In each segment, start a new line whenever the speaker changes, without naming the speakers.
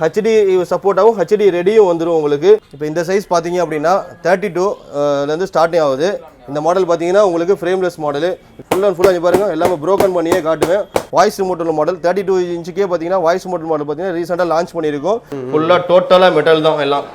HD support ஆகும், HD ரெடியும் வந்துடும் உங்களுக்கு. இப்போ இந்த சைஸ் பார்த்தீங்க அப்படின்னா 32 ஸ்டார்டிங் ஆகுது. இந்த மாடல் பார்த்தீங்கன்னா உங்களுக்கு ஃப்ரேம்லெஸ் மாடல், ஃபுல் அண்ட் ஃபுல்லாக பாருங்கள் எல்லாமே ப்ரோக்கன் பண்ணியே காட்டுவேன். வாய்ஸ் ரிமோட்டில் மாடல் 32 இன்ச்சுக்கே பார்த்தீங்கன்னா வாய்ஸ் ரிமோட் மாடல் பார்த்தீங்கன்னா ரீசெண்டாக லான்ச் பண்ணியிருக்கோம். ஃபுல்லாக டோட்டலாக மெட்டல் தான் எல்லாம்.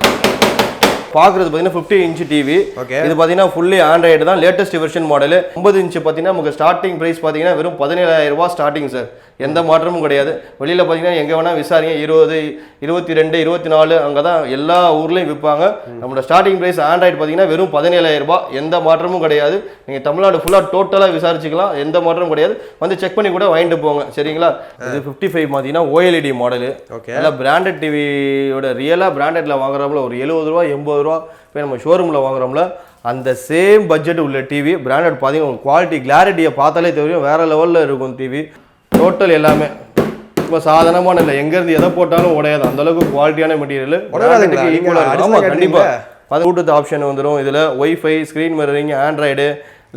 பார்க்குறது பார்த்தீங்கன்னா 50 இன்ச் டிவி. இது பார்த்தீங்கன்னா ஃபுல்லி ஆண்ட்ராய்டு தான், லேட்டஸ்ட் வெர்ஷன் மாடல். 50 இன்ச் பார்த்தீங்கன்னா நமக்கு ஸ்டார்டிங் ப்ரைஸ் பார்த்தீங்கன்னா வெறும் 17,000 ரூபா ஸ்டார்டிங் சார். எந்த மாற்றமும் கிடையாது. வெளியில் பார்த்தீங்கன்னா எங்கே வேணால் விசாரிங்க, 20, 22, 24 அங்கே தான் எல்லா ஊர்லேயும் விற்பாங்க. நம்மளோட ஸ்டார்டிங் ப்ரைஸ் ஆண்ட்ராய்டு பார்த்தீங்கன்னா வெறும் 17,000 ரூபா. எந்த மாற்றமும் கிடையாது. நீங்கள் தமிழ்நாடு ஃபுல்லாக டோட்டலாக விசாரிச்சுக்கலாம், எந்த மாற்றமும் கிடையாது. வந்து செக் பண்ணி கூட வாங்கிட்டு போங்க, சரிங்களா? இது 55 பார்த்தீங்கன்னா OLED மாடலு. எல்லாம் பிராண்டட் டிவியோட ரியலாக பிராண்டடில் வாங்குறோம்ல ஒரு 70 ரூபா 80 ரூபா இப்போ நம்ம ஷோரூமில் வாங்குறோம்ல அந்த சேம் பட்ஜெட் உள்ள டிவி. பிராண்டட் பார்த்தீங்கன்னா குவாலிட்டி கிளாரிட்டியை பார்த்தாலே தெரியும், வேறு லெவலில் இருக்கும் டிவி. டோட்டல் எல்லாமே இப்போ சாதாரணமான இல்லை, எங்கேருந்து எதை போட்டாலும் உடையாது, அந்தளவுக்கு குவாலிட்டியான மெட்டீரியல். கண்டிப்பாக ப்ளூடூத் ஆப்ஷன் வந்துடும் இதில். Wifi, screen mirroring, Android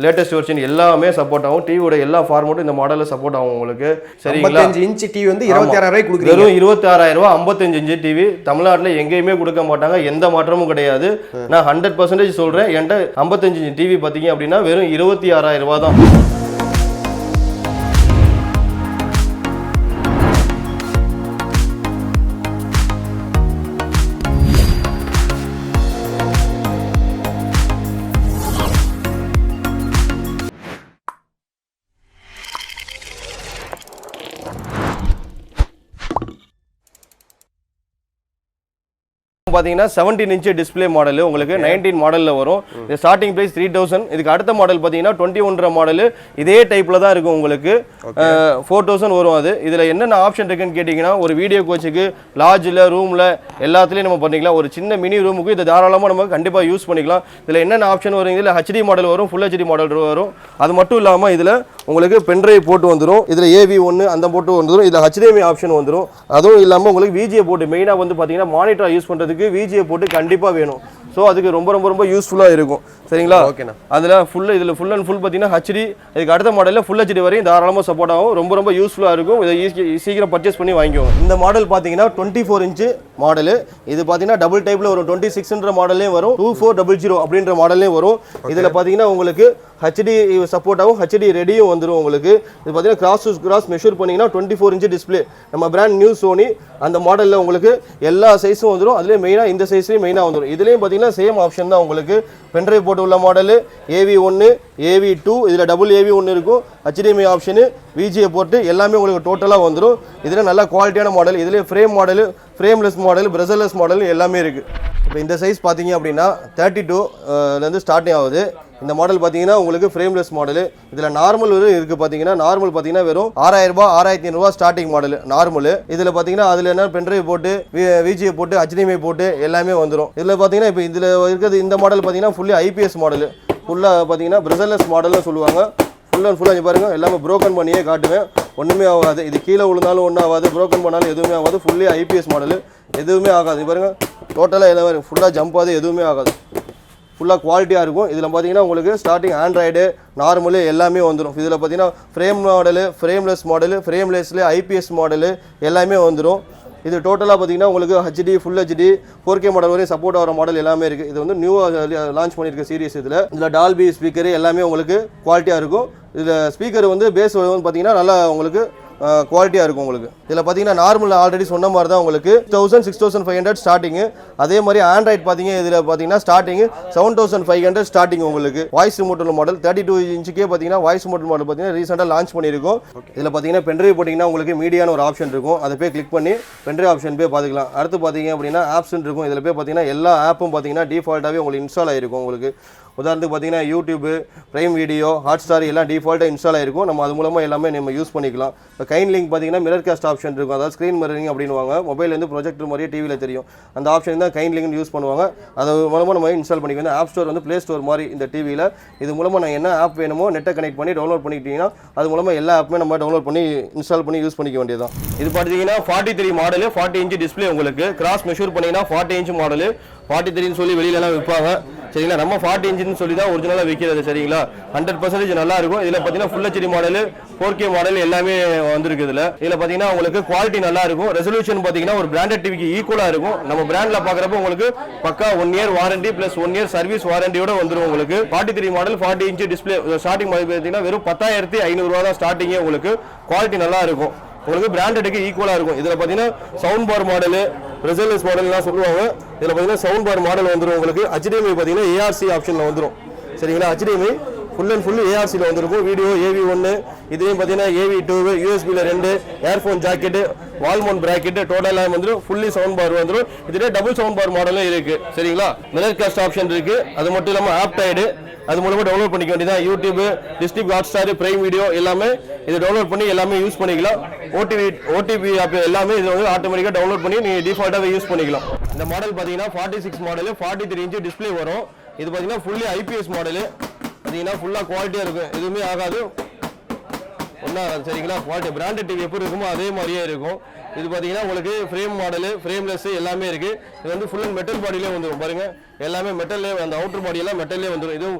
latest version எல்லாமே சப்போர்ட் ஆகும். டிவியோட எல்லா ஃபார்மேட்டும் இந்த மாடலில் சப்போர்ட் ஆகும் உங்களுக்கு, சரிங்களா?
55 இன்ச் டிவி வந்து 26,000 ரூபாய்க்கு கொடுக்குறீங்க.
வெறும் 26,000 ரூபா. 55 இன்ச் டிவி தமிழ்நாட்டில் எங்கேயுமே கொடுக்க மாட்டாங்க, எந்த மாற்றமும் கிடையாது. நான் 100% சொல்கிறேன். என்கிட்ட 55 இன்ச் டிவி பார்த்தீங்க அப்படின்னா வெறும் 26,000 ரூபா தான். பார்த்தீங்கன்னா 17 இன்ச் டிஸ்பிளே மாடல் உங்களுக்கு 19 மாடலில் வரும். இது ஸ்டார்டிங் ப்ரைஸ் 3,000. இதுக்கு அடுத்த மாடல் பார்த்தீங்கன்னா 21 மாடல் இதே டைப்பில் தான் இருக்கும் உங்களுக்கு. 4,000 வரும். அது இதில் என்னென்ன ஆப்ஷன் இருக்குன்னு கேட்டிங்கன்னா, ஒரு வீடியோ கோச்சுக்கு லாட்ஜில் ரூமில் எல்லாத்துலேயும் நம்ம பண்ணிக்கலாம். ஒரு சின்ன மினி ரூமுக்கு இதை தாராளமாக நம்ம கண்டிப்பாக யூஸ் பண்ணிக்கலாம். இதில் என்னென்ன ஆப்ஷன் வரும், இதில் ஹெச்டி மாடல் வரும், ஃபுல் ஹெச்டி மாடல் வரும். அது மட்டும் இல்லாமல் இதில் உங்களுக்கு பென்ட்ரைவ் போட்டு வந்துடும். இதில் AV1 அந்த போட்டு வந்துடும். இதில் HDMI ஆப்ஷன் வந்துடும். அதுவும் இல்லாமல் உங்களுக்கு VGA போட்டு மெயினாக வந்து பார்த்தீங்கன்னா மானிட்டர் யூஸ் பண்ணுறதுக்கு VGA போட்டு கண்டிப்பாக வேணும். ஸோ அதுக்கு ரொம்ப ரொம்ப ரொம்ப யூஸ்ஃபுல்லாக இருக்கும், சரிங்களா? ஓகேண்ணா. அதில் இதில் ஃபுல் அண்ட் ஃபுல் பார்த்தீங்கன்னா ஹெச்டி. இதுக்கு அடுத்த மாடலில் ஃபுல் ஹெச்டி வரையும் தாராளமாக சப்போர்ட் ஆகும். ரொம்ப ரொம்ப யூஸ்ஃபுல்லாக இருக்கும். இதை சீக்கிரம் பர்ச்சேஸ் பண்ணி வாங்கிக்கோங்க. இந்த மாடல் பார்த்தீங்கன்னா 24 இன்ச்சு மாடலு. இது பார்த்தீங்கன்னா டபுள் டைப்பில் வரும். 26 மாடல்லையும் வரும், 2400 அப்படின்ற மாடல்லையும் வரும். இதில் பார்த்தீங்கன்னா உங்களுக்கு ஹெச்டி சப்போர்ட் ஆகும், ஹெச்டி ரெடியும் வந்துடும் உங்களுக்கு. இது பார்த்தீங்கன்னா கிராஸ் டு கிராஸ் மெஷூர் பண்ணிங்கன்னா 24 இன்ச்சு டிஸ்பிளே. நம்ம பிராண்ட் நியூ சோனி அந்த மாடலில் உங்களுக்கு எல்லா சைஸும் வந்துடும். அதுலேயும் மெயினாக இந்த சைஸ்லேயும் மெயினாக வந்துடும். இதுலேயும் பார்த்தீங்கன்னா சேம் ஆப்ஷன் தான் உங்களுக்கு. பென்ட்ரைவ் போட்டு உள்ள மாடலு, AV1 AV2 இதில் டபுள் AV1 இருக்கும், HDMI ஆப்ஷனு, VGA போட்டு எல்லாமே உங்களுக்கு டோட்டலாக வந்துடும். இதில் நல்ல குவாலிட்டியான மாடல். இதில் frame model, frameless model, pressureless model எல்லாமே இருக்குது. இப்போ இந்த சைஸ் பார்த்தீங்க அப்படின்னா 32 ஸ்டார்டிங் ஆகுது. இந்த மாடல் பார்த்தீங்கன்னா உங்களுக்கு ஃப்ரேம்லெஸ் மாடல். இதில் நார்மல் இருக்குது பார்த்தீங்கன்னா, நார்மல் பார்த்தீங்கன்னா வெறும் 6,000 ரூபா 6,500 ரூபா ஸ்டார்டிங் மாடல் நார்மல். இதில் பார்த்தீங்கன்னா அதில் என்ன பென்ட்ரைவ் போட்டு VGA போட்டு HDMI போட்டு எல்லாமே வந்துடும். இதில் பார்த்தீங்கன்னா இப்போ இதில் இருக்கிறது இந்த மாடல் பார்த்தீங்கன்னா ஃபுல்லி IPS மாடல். ஃபுல்லாக பார்த்தீங்கன்னா பிரஷர்லெஸ் மாடல்னு சொல்லுவாங்க. ஃபுல் அண்ட் ஃபுல்லாக பாருங்கள் எல்லாமே ப்ரோக்கன் பண்ணியே காட்டுவேன், ஒன்றுமே ஆகாது. இது கீழே விழுந்தாலும் ஒன்றும் ஆகாது, ப்ரோக்கன் பண்ணாலும் எதுவுமே ஆகாது. ஃபுல்லி IPS மாடல், எதுவுமே ஆகாது. பாருங்கள் டோட்டலாக எல்லாமே ஃபுல்லாக ஜம்ப் ஆகுது, எதுவுமே ஆகாது. ஃபுல்லாக குவாலிட்டியாக இருக்கும். இதில் பார்த்தீங்கன்னா உங்களுக்கு ஸ்டார்டிங் ஆண்ட்ராய்டு நார்மலு எல்லாமே வந்துடும். இதில் பார்த்தீங்கன்னா ஃப்ரேம் மாடலு, ஃப்ரேம்லெஸ் மாடலு, ஃப்ரேம்லெஸ்லேயே IPS மாடலு எல்லாமே வந்துடும். இது டோட்டலாக பார்த்தீங்கன்னா உங்களுக்கு HD, full HD, 4K model வரையும் சப்போர்ட் ஆகிற மாடல் எல்லாமே இருக்குது. இது வந்து நியூவாக லான்ச் பண்ணியிருக்க சீரிஸ். இதில் டால்பி ஸ்பீக்கரு எல்லாமே உங்களுக்கு குவாலிட்டியாக இருக்கும். இதில் ஸ்பீக்கர் வந்து பேஸ் வந்து பார்த்தீங்கன்னா நல்லா உங்களுக்கு குவாலிட்டியாக இருக்கும் உங்களுக்கு. இதில் பார்த்தீங்கன்னா நார்மல் ஆல்ரெடி சொன்ன மாதிரி தான் உங்களுக்கு 6,000 6,500 ஸ்டார்டிங்கு. அதே மாதிரி ஆண்ட்ராய்டு பார்த்தீங்க இதில் பார்த்தீங்கன்னா ஸ்டார்டிங்கு 7,500 ஸ்டார்டிங் உங்களுக்கு. வாய்ஸ் ரிமோட்டல் மாடல் 32 இன்ச்சுக்கே பார்த்தீங்கன்னா வாய்ஸ் ரிமோட்டல் மாடல் பார்த்தீங்கன்னா ரீசெண்டாக லான்ச் பண்ணியிருக்கோம். இதில் பார்த்தீங்கன்னா பென்ட்ரைவ் போட்டிங்கன்னா உங்களுக்கு மீடியான ஒரு ஆப்ஷன் இருக்கும். அதை போய் கிளிக் பண்ணி பென்ட்ரைவ் ஆப்ஷன் போய் பார்த்துக்கலாம். அடுத்து பார்த்தீங்க அப்படின்னா ஆப்ஸ் இருக்கும். இதில் போய் பார்த்தீங்கன்னா எல்லா ஆப்பும் பார்த்தீங்கன்னா டிஃபால்ட்டாகவே உங்களுக்கு இன்ஸ்டால் ஆகிருக்கும் உங்களுக்கு. உதாரணத்துக்கு பார்த்தீங்கன்னா யூடியூபு, பிரைம் வீடியோ, ஹாட்ஸ்டார் எல்லாம் டிஃபால்ட்டாக இன்ஸ்டால் ஆகிருக்கும். நம்ம அது மூலமாக எல்லாமே நம்ம யூஸ் பண்ணிக்கலாம். இப்போ கைன் லிங்க் பார்த்தீங்கன்னா மிரர் காஸ்ட் ஆப்ஷன் இருக்கும். அதாவது ஸ்க்ரீன் மிரரிங் அப்படின்வாங்க. மொபைல்லேருந்து ப்ரொஜெக்டர் மாதிரியே டிவியில் தெரியும். அந்த ஆப்ஷன் தான் கைன் லிங்க் யூஸ் பண்ணுவாங்க. அது மூலமாக நம்ம இன்ஸ்டால் பண்ணிக்கலாம். ஆப் ஸ்டோர் வந்து ப்ளே ஸ்டோர் மாதிரி இந்த டிவியில். இது மூலமாக நான் என்ன ஆப் வேணுமோ நெட்டை கனெக்ட் பண்ணி டவுன்லோட் பண்ணிக்கிட்டீங்கன்னா அது மூலமாக எல்லா ஆப்புமே நம்ம டவுன்லோட் பண்ணி இன்ஸ்டால் பண்ணி யூஸ் பண்ணிக்க வேண்டியதான். இது பார்த்தீங்கன்னா 43 மாடலு, 40 இன்ச் டிஸ்பிளே உங்களுக்கு. கிராஸ் மெஷூர் பண்ணிங்கன்னா 40 இன்ச் மாடலு. 43 சொல்லி வெளியிலலாம் விற்பாங்க, சரிங்களா? நம்ம 40 இன்ச்சுன்னு சொல்லி தான் ஒரிஜினலாக விற்கிறது, சரிங்களா? 100% நல்லா இருக்கும். இதில் பார்த்தீங்கன்னா full HD model, 4K model எல்லாமே வந்திருக்கு இதுல பாத்தீங்கன்னா உங்களுக்கு குவாலிட்டி நல்லா இருக்கும் ரெசல்யூஷன் பாத்தீங்கன்னா ஒரு பிராண்டட் டிவிக்கு ஈக்குவலா இருக்கும் நம்ம பிராண்ட்ல பாக்குறப்ப உங்களுக்கு பக்கா 1 year warranty plus 1 year service வாரண்டியோட வந்துரும் உங்களுக்கு 43 மாடல் 40 இன்ச் டிஸ்ப்ளே ஸ்டார்டிங் பாத்தீங்கன்னா வெறும் 10,500 ரூபாய் தான் ஸ்டார்டிங்கே உங்களுக்கு குவாலிட்டி நல்லா இருக்கும் உங்களுக்கு பிராண்டடுக்கு ஈக்குவலா இருக்கும் இதுல பாத்தீங்கன்னா சவுண்ட் பார் மாடல் ரெசல்யூஷன் மாடல்லாம் சொல்லுவாங்க இதுல பாத்தீங்கன்னா சவுண்ட் பார் மாடல் வந்துரும் உங்களுக்கு HDMI பாத்தீங்கன்னா ARC ஆப்ஷன்ல வந்துரும் சரிங்களா HDMI ஃபுல் அண்ட் ஃபுல் ஏஆர்சியில் வந்திருக்கும் வீடியோ AV1 இதுலேயும் பார்த்தீங்கன்னா AV2 யூஎஸ்பியில் 2 ஏர்ஃபோன் ஜாக்கெட் வால்மோன் பிராக்கெட் டோட்டலாக வந்துடும் ஃபுல்லி சவுண்ட் பார் வந்துடும் இதுலேயே டபுள் சவுண்ட் பார் மாடலும் இருக்குது சரிங்களா மிரர் காஸ்ட் ஆப்ஷன் இருக்குது அது மட்டும் இல்லாமல் ஆப்டைடு அது மூலமாக டவுன்லோட் பண்ணிக்க வேண்டியதான் YouTube district Hotstar prime video எல்லாமே இது டவுன்லோட் பண்ணி எல்லாமே யூஸ் பண்ணிக்கலாம் ஓடிபி ஆப் எல்லாமே இது வந்து ஆட்டோமேட்டிக்காக டவுன்லோட் பண்ணி நீங்கள் டிஃபால்ட்டாக யூஸ் பண்ணிக்கலாம் இந்த மாடல் பார்த்தீங்கன்னா 46 மாடல் 43 இன்ச்சு டிஸ்பிளே வரும் இது பார்த்தீங்கன்னா ஃபுல்லி IPS மாடல் பார்த்தீங்கன்னா ஃபுல்லாக குவாலிட்டியாக இருக்கும் எதுவுமே ஆகாது ஒன்றா சரிங்களா குவாலிட்டி பிராண்டட் டிவி எப்படி இருக்குமோ அதே மாதிரியே இருக்கும் இது பார்த்தீங்கன்னா உங்களுக்கு ஃப்ரேம் மாடலு ஃப்ரேம்லெஸ் எல்லாமே இருக்குது இது வந்து ஃபுல் அண்ட் மெட்டல் பாடியிலே வந்துடும் பாருங்கள் எல்லாமே மெட்டல்லே அந்த அவுட்டர் பாடியெல்லாம் மெட்டல்லே வந்துடும் இதுவும்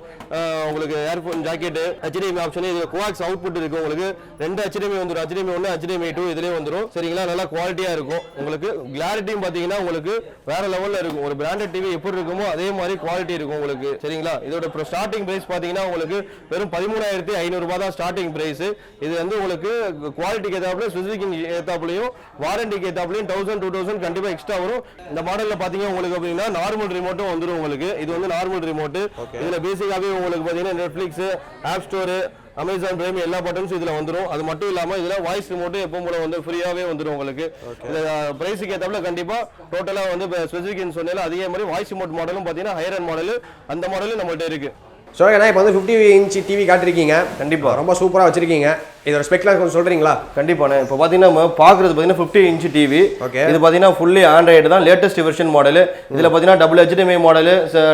உங்களுக்கு ஏர்ஃபோன் ஜாக்கெட்டு HDMI ஆப்ஷன் இது கோஆக்ஸ் அவுட்புட் இருக்குது உங்களுக்கு 2 HDMI வந்துடும் HDMI 1 HDMI 2 இதிலே வந்துடும் சரிங்களா நல்லா குவாலிட்டியாக இருக்கும் உங்களுக்கு கிளாரிட்டியும் பார்த்தீங்கன்னா உங்களுக்கு வேற லெவலில் இருக்கும் ஒரு பிராண்டட் டிவி எப்படி இருக்குமோ அதே மாதிரி குவாலிட்டி இருக்கும் உங்களுக்கு சரிங்களா இதோட ஸ்டார்டிங் பிரைஸ் பார்த்தீங்கன்னா உங்களுக்கு வெறும் 13,500 ரூபாய் தான் ஸ்டார்டிங் பிரைஸ் இது வந்து உங்களுக்கு குவாலிட்டிக்கு ஏற்றாப்புல ஸ்பெசிஃபிக் ஏற்றாப்புலையும் வாரண்டிக்கு ஏற்றாப்புலையும் 1000-2000 கண்டிப்பாக எக்ஸ்ட்ரா வரும் இந்த மாடலில் பார்த்தீங்கன்னா உங்களுக்கு அப்படின்னா நார்மல் ரிமோட்டும் வந்துடும் உங்களுக்கு இது வந்து நார்மல் ரிமோட் இதுல பேசிக்காவே உங்களுக்கு பாத்தீங்கன்னா Netflix app store Amazon Prime எல்லா பட்டன்ஸும் இதுல வந்துடும் அது மட்டும் இல்லாம இதுல வாய்ஸ் ரிமோட் எப்பவும் போல வந்து ஃப்ரீயாவே வந்துடும் உங்களுக்கு இந்த பிரைஸுக்கு ஏற்றாப்புல கண்டிப்பா டோட்டலா வந்து ஸ்பெசிஃபிக் சொன்னால அதே மாதிரி வாய்ஸ் ரிமோட் மாடலும் பாத்தீங்கன்னா ஹையர் அண்ட் மாடல் அந்த மாடலும் நம்மள்ட்ட இருக்கு
ஸோ ஏன்னா இப்போ வந்து 50 இன்ச் டிவி காட்டிருக்கீங்க கண்டிப்பாக ரொம்ப சூப்பராக வச்சிருக்கீங்க இதோட ஸ்பெக்லாம் கொஞ்சம் சொல்கிறீங்களா
கண்டிப்பாண்ணே இப்போ பார்த்தீங்கன்னா நம்ம பார்க்குறது பார்த்தீங்கன்னா 50 இன்ச் டிவி ஓகே இது பார்த்தீங்கன்னா ஃபுல்லி ஆண்ட்ராய்டு தான் லேட்டஸ்ட் வெர்ஷன் மாடல் இதில் பார்த்தீங்கன்னா double HDMI model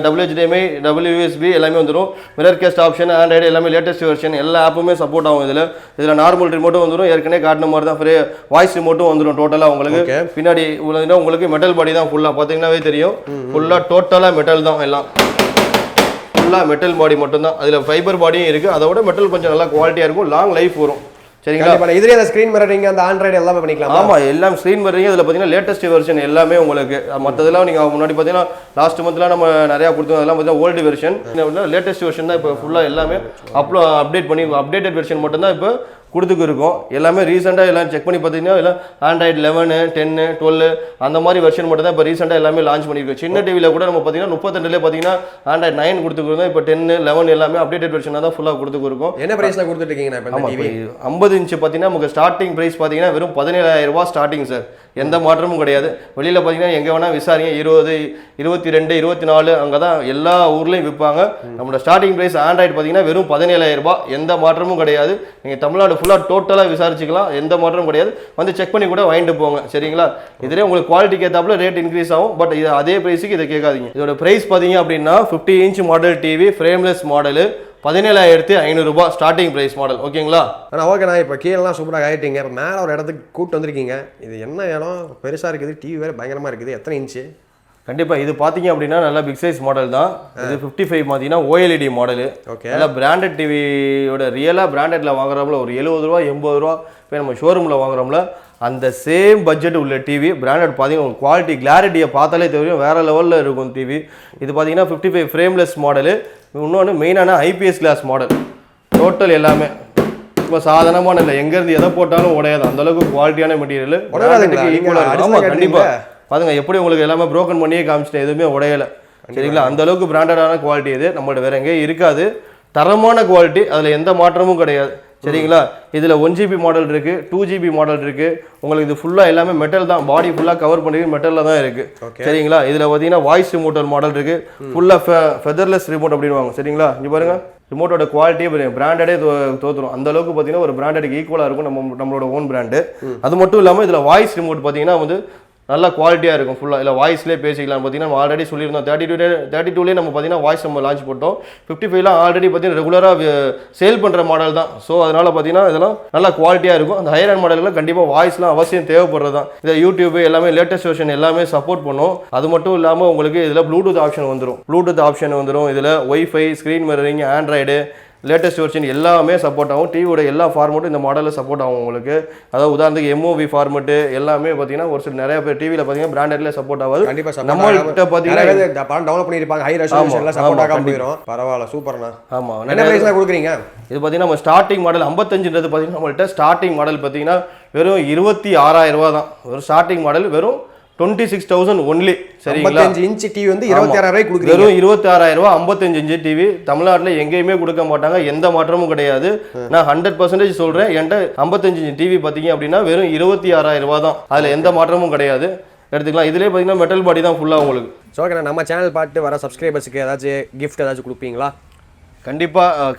double HDMI WUSB எல்லாமே வந்துடும் மிரர் கேஸ்ட் ஆப்ஷன் ஆண்ட்ராய்டு எல்லாமே லேட்டஸ்ட் வெர்ஷன் எல்லா ஆப்புமே சப்போர்ட் ஆகும் இதில் நார்மல் ரிமோட்டும் வந்துடும் ஏற்கனவே காட்டின மாதிரி தான் ஃப்ரீ வாய்ஸ் ரிமோட்டும் வந்துடும் டோட்டலாக உங்களுக்கு பின்னாடி உங்களுக்கு மெட்டல் பாடி தான் ஃபுல்லாக பார்த்தீங்கன்னாவே தெரியும் ஃபுல்லாக டோட்டலாக மெட்டல் தான் எல்லாம் ஃபுல்லாக மெட்டல் பாடி மட்டும்தான் அதில் ஃபைபர் பாடியும் இருக்குது அதோட மெட்டல் கொஞ்சம் நல்லா குவாலிட்டியாக இருக்கும் லாங் லைஃப் வரும் சரிங்களா இதுலேயே அந்த ஸ்க்ரீன் மிரரிங் அந்த ஆண்ட்ராய்டு எல்லாமே பண்ணிக்கலாம் ஆமாம் எல்லாம் ஸ்க்ரீன் மிரரிங் இதில் பார்த்தீங்கன்னா லேட்டஸ்ட் வெர்ஷன் எல்லாமே உங்களுக்கு மற்றதெல்லாம் நீங்கள் முன்னாடி பார்த்தீங்கன்னா லாஸ்ட் மந்த்லாம் நம்ம நிறையா கொடுத்தோம் அதெல்லாம் பார்த்தீங்கன்னா ஓல்டு வெர்ஷன் லேட்டஸ்ட் வெர்ஷன் தான் இப்போ ஃபுல்லாக எல்லாமே அப்டேட் பண்ணி அப்டேட்டட் வெர்ஷன் மட்டும்தான் இப்போ கொடுத்துக்கு இருக்கும் எல்லாமே ரீசெண்டாக எல்லாம் செக் பண்ணி பார்த்தீங்கன்னா எல்லாம் ஆண்ட்ராய்டு 11 10 12 அந்த மாதிரி வெர்ஷன் மட்டும் தான் இப்போ ரீசெண்டாக எல்லாமே லான்ச் பண்ணியிருக்கோம் சின்ன டிவியில் கூட நம்ம பார்த்தீங்கன்னா 32 பார்த்தீங்கன்னா ஆண்ட்ராய்டு 9 கொடுத்துருக்கோம் இப்போ 10 11 எல்லாமே அப்டேட்டட் வெர்ஷனாக தான் ஃபுல்லாக கொடுத்துருக்கோம் என்ன ப்ரைஸில் கொடுத்துருக்கீங்க இப்போ 50 இன்ச் பார்த்தீங்கன்னா நமக்கு ஸ்டார்டிங் ப்ரைஸ் பார்த்தீங்கன்னா வெறும் 17,000 ரூபாய் ஸ்டார்டிங் சார் எந்த மாற்றமும் கிடையாது வெளியில் பார்த்தீங்கன்னா எங்கே வேணால் விசாரிங்க 20 22 24 அங்கே தான் எல்லா ஊர்லேயும் விற்பாங்க நம்மளோட ஸ்டார்டிங் ப்ரைஸ் ஆண்ட்ராய்டு பார்த்தீங்கன்னா வெறும் 17,000 ரூபாய் எந்த மாற்றமும் கிடையாது நீங்கள் தமிழ்நாடு ஃபுல்லாக டோட்டலாக விசாரிச்சுக்கலாம் எந்த மாற்றமும் கிடையாது வந்து செக் பண்ணி கூட வாங்கிட்டு போங்க சரிங்களா இதிலே உங்களுக்கு குவாலிட்டிக்கு ஏற்றாப்புல ரேட் இன்க்ரீஸ் ஆகும் பட் இது அதே ப்ரைஸுக்கு இதை கேட்காதீங்க இதோட ப்ரைஸ் பார்த்தீங்க அப்படின்னா 50 inch model TV frameless model 17,500 ரூபாய் ஸ்டார்டிங் பிரைஸ் மாடல் ஓகேங்களா
ஆனால் ஓகேண்ணா இப்போ கீழெல்லாம் சூப்பராக ஆகிட்டீங்க இப்போ மேலே ஒரு இடத்துக்கு கூப்பிட்டு வந்திருக்கீங்க இது என்ன இடம் பெருசாக இருக்குது டிவி வேறு பயங்கரமாக இருக்குது எத்தனை இன்ச்சு
கண்டிப்பாக இது பார்த்தீங்க அப்படின்னா நல்லா பிக் சைஸ் மாடல் தான் இது 55 பார்த்தீங்கன்னா OLED மாடலு ஓகே நல்லா பிராண்டட் டிவியோட ரியலாக பிராண்டட்ல வாங்குறோம்ல ஒரு 70 ரூபா 80 ரூபா இப்போ நம்ம ஷோரூமில் வாங்குறோம்ல அந்த சேம் பட்ஜெட் உள்ள டிவி பிராண்டட் பார்த்தீங்கன்னா குவாலிட்டி கிளாரிட்டியை பார்த்தாலே தெரியும் வேறு லெவலில் இருக்கும் டிவி இது பார்த்தீங்கன்னா 55 ஃப்ரேம்லெஸ் மாடலு இன்னொன்று மெயினான IPS கிளாஸ் மாடல் டோட்டல் எல்லாமே இப்போ சாதாரணமான இல்லை எங்கேருந்து எதை போட்டாலும் உடையாது அந்தளவுக்கு குவாலிட்டியான மெட்டீரியல் ஈக்குவலாக கண்டிப்பாக பாருங்க எப்படி உங்களுக்கு எல்லாமே ப்ரோக்கன் பண்ணியே காமிச்சிட்டேன் எதுவுமே உடையலை சரிங்களா அந்த அளவுக்கு பிராண்டடான குவாலிட்டி இது நம்மள்ட்ட வேற எங்கேயும் இருக்காது தரமான குவாலிட்டி அதில் எந்த மாற்றமும் கிடையாது சரிங்களா இதில் 1GB மாடல் இருக்குது 2GB மாடல் இருக்குது உங்களுக்கு இது ஃபுல்லாக எல்லாமே மெட்டல் தான் பாடி ஃபுல்லாக கவர் பண்ணிருக்கு மெட்டலில் தான் இருக்குது சரிங்களா இதில் பார்த்தீங்கன்னா வாய்ஸ் ரிமோட்டர் மாடல் இருக்குது ஃபுல்லாக ஃபெதர்லெஸ் ரிமோட் அப்படின்வாங்க சரிங்களா இங்கே பாருங்கள் ரிமோட்டோட குவாலிட்டியே பிராண்டடே தோற்றுரும் அந்த அளவுக்கு பார்த்தீங்கன்னா ஒரு பிராண்டடுக்கு ஈக்குவலாக இருக்கும் நம்மளோட ஓன் பிராண்டு அது மட்டும் இல்லாமல் இதில் வாய்ஸ் ரிமோட் பார்த்தீங்கன்னா வந்து நல்லா குவாலிட்டியாக இருக்கும் ஃபுல்லாக இல்லை வாய்ஸ்லேயே பேசிக்கலாம் பார்த்தீங்கன்னா நம்ம ஆல்ரெடி சொல்லியிருந்தோம் 32லேயே நம்ம பார்த்தீங்கன்னா வாய்ஸ் நம்ம லான்ச் போட்டோம் 55லாம் ஆல்ரெடி பார்த்தீங்கன்னா ரெகுலராக சேல் பண்ணுற மாடல் தான் ஸோ அதனால் பார்த்தீங்கன்னா இதெல்லாம் நல்லா குவாலிட்டியாக இருக்கும் அந்த ஹையர் அண்ட் மாடலில் கண்டிப்பாக வாய்ஸ்லாம் அவசியம் தேவைப்படுறது தான் இதை யூடியூப் எல்லாமே லேட்டஸ்ட் வெர்ஷன் எல்லாமே சப்போர்ட் பண்ணும் அது மட்டும் இல்லாமல் உங்களுக்கு இதில் ப்ளூடூத் ஆப்ஷன் வந்துடும் இதில் wifi screen mirroring Android latest version எல்லாமே சப்போர்ட் ஆகும். டிவியோட எல்லா ஃபார்மேட்டும் இந்த மாடலில் சப்போர்ட் ஆகும் உங்களுக்கு. அதாவது உதாரணத்துக்கு எம்ஓவி ஃபார்மேட்டு எல்லாமே பார்த்தீங்கன்னா ஒரு சில நிறைய பேர் டிவியில் பார்த்தீங்கன்னா பிராண்டட்ல சப்போர்ட் ஆகாது.
கண்டிப்பாக
நம்மகிட்ட பார்த்தீங்கன்னா
படம் டெவலப் பண்ணியிருப்பாங்க, ஹை ரெசல்யூஷன்ல சப்போர்ட் ஆகாம போயிடும். பரவாயில்ல, சூப்பர்ண்ணா.
ஆமாம்,
என்ன பிரைஸ்ல கொடுக்குறீங்க?
இது பார்த்தீங்கன்னா நம்ம ஸ்டார்டிங் மாடல் 55ன்றது பார்த்தீங்கன்னா நம்மள்ட்ட ஸ்டார்டிங் மாடல் பார்த்தீங்கன்னா வெறும் 26,000 ரூபா தான். ஒரு ஸ்டார்டிங் மாடல் வெறும் 26,000 ஒன்லி. சரிங்களா?
55 இன்ச் டிவி வந்து 26,000 ரூபாய்க்கு கொடுக்குறீங்க.
வெறும் 26,000 ரூபா 55 இன்ச் டிவி. தமிழ்நாட்டில் எங்கேயுமே கொடுக்க மாட்டாங்க, எந்த மாற்றமும் கிடையாது. நான் 100% சொல்கிறேன். என்கிட்ட 55 இன்ச் டிவி பார்த்தீங்க அப்படின்னா வெறும் 26,000 ரூபா தான். அதில் எந்த மாற்றமும் கிடையாது, எடுத்துக்கலாம். இதிலே பார்த்தீங்கன்னா மெட்டல் பாடி தான் ஃபுல்லாக உங்களுக்கு.
ஸோ ஓகே, நம்ம சேனல் பார்த்து வர சப்ஸ்கிரைபர்ஸுக்கு ஏதாச்சும் கிஃப்ட் ஏதாச்சும் கொடுப்பீங்களா?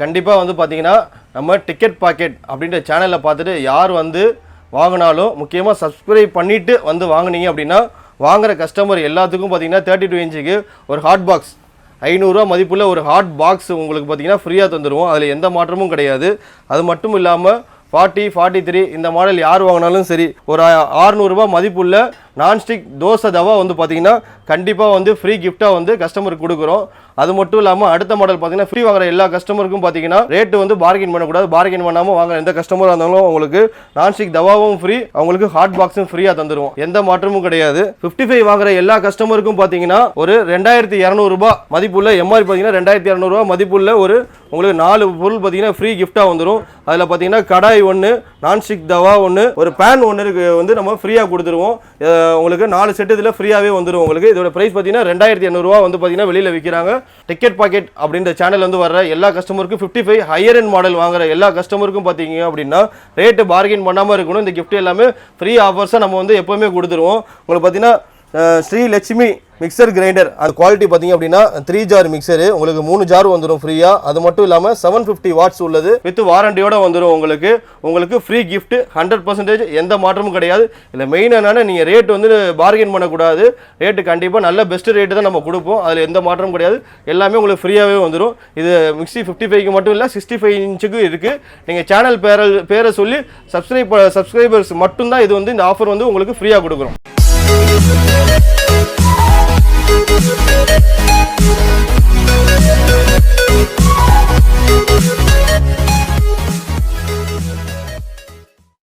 கண்டிப்பாக வந்து பார்த்தீங்கன்னா நம்ம டிக்கெட் பாக்கெட் அப்படின்ற சேனலில் பார்த்துட்டு யார் வந்து வாங்கினாலும் முக்கியமாக சப்ஸ்கிரைப் பண்ணிவிட்டு வந்து வாங்கினீங்க அப்படின்னா வாங்குகிற கஸ்டமர் எல்லாத்துக்கும் பார்த்தீங்கன்னா 32 இன்ச்சுக்கு ஒரு ஹாட் பாக்ஸ் 500 ரூபா மதிப்புள்ள ஒரு ஹாட் பாக்ஸ் உங்களுக்கு பார்த்தீங்கன்னா ஃப்ரீயாக தந்துடுவோம். அதில் எந்த மாற்றமும் கிடையாது. அது மட்டும் இல்லாமல் 40, 43 இந்த மாடல் யார் வாங்கினாலும் சரி ஒரு 600 ரூபா மதிப்புள்ள நான்ஸ்டிக் தோசை தவா வந்து பார்த்தீங்கன்னா கண்டிப்பாக வந்து ஃப்ரீ கிஃப்டாக வந்து கஸ்டமருக்கு கொடுக்குறோம். அது மட்டும் இல்லாமல் அடுத்த மாடல் பார்த்தீங்கன்னா ஃப்ரீ வாங்குற எல்லா கஸ்டமருக்கும் பார்த்தீங்கன்னா ரேட்டு வந்து பார்கெயின் பண்ணக்கூடாது. பார்கெயின் பண்ணாமல் வாங்குற எந்த கஸ்டமராக இருந்தாலும் அவங்களுக்கு நான்ஸ்டிக் தவாவும் ஃப்ரீ, அவங்களுக்கு ஹாட் பாக்ஸும் ஃப்ரீயாக தந்துடுவோம். எந்த மாற்றமும் கிடையாது. 55 வாங்குற எல்லா கஸ்டமருக்கும் பார்த்தீங்கன்னா ஒரு 2,200 ரூபா மதிப்புள்ள எம்ஆர்பி பார்த்தீங்கன்னா 2,200 ரூபா மதிப்புள்ள ஒரு உங்களுக்கு 4 பொருள் பார்த்தீங்கன்னா ஃப்ரீ கிஃப்டாக வந்துடும். அதில் பார்த்தீங்கன்னா கடாய் ஒன்று, நான்ஸ்டிக் தவா ஒன்று, ஒரு பேன் ஒன்று வந்து நம்ம ஃப்ரீயாக கொடுத்துருவோம். உங்களுக்கு 4 செட்டு இதில் ஃப்ரீயாகவே வந்துடும். உங்களுக்கு இதோட ப்ரைஸ் பார்த்தீங்கன்னா 2,200 ரூபா வந்து பார்த்தீங்கன்னா வெளியில் விற்கிறாங்க. டிக்கெட் பாக்கெட் அப்படின்ற சேனல் வந்து வர எல்லா கஸ்டமருக்கும் 55 ஹையர் எண்ட் மாடல் வாங்குற எல்லா கஸ்டமருக்கும் பார்த்தீங்க அப்படின்னா ரேட்டு பார்கெயின் பண்ணாமல் இருக்கணும். இந்த கிஃப்ட் எல்லாமே ஃப்ரீ ஆஃபர்ஸாக நம்ம வந்து எப்போவுமே கொடுத்துருவோம். உங்களுக்கு பார்த்தீங்கன்னா ஸ்ரீ லட்சுமி மிக்சர் கிரைண்டர் அது குவாலிட்டி பார்த்தீங்க அப்படின்னா 3 ஜார் மிக்சரு உங்களுக்கு 3 ஜார் வந்துடும் ஃப்ரீயாக. அது மட்டும் இல்லாமல் 750 வாட்ஸ் உள்ளது வித் வாரண்டியோட வந்துடும். உங்களுக்கு ஃப்ரீ கிஃப்ட் 100% எந்த மாற்றமும் கிடையாது. இல்லை மெயின் என்னன்னா நீங்கள் ரேட் வந்து பார்கெயின் பண்ணக்கூடாது. ரேட்டு கண்டிப்பாக நல்ல பெஸ்ட் ரேட்டு தான் நம்ம கொடுப்போம். அதில் எந்த மாற்றமும் கிடையாது. எல்லாமே உங்களுக்கு ஃப்ரீயாகவே வந்துடும். இது மிக்ஸி 55க்கு மட்டும் இல்லை 65 இன்ச்சுக்கு இருக்குது. நீங்கள் சேனல் பேரை சொல்லி சப்ஸ்கிரைபர்ஸ் மட்டும்தான் இது வந்து இந்த ஆஃபர் வந்து உங்களுக்கு ஃப்ரீயாக கொடுக்குறோம்.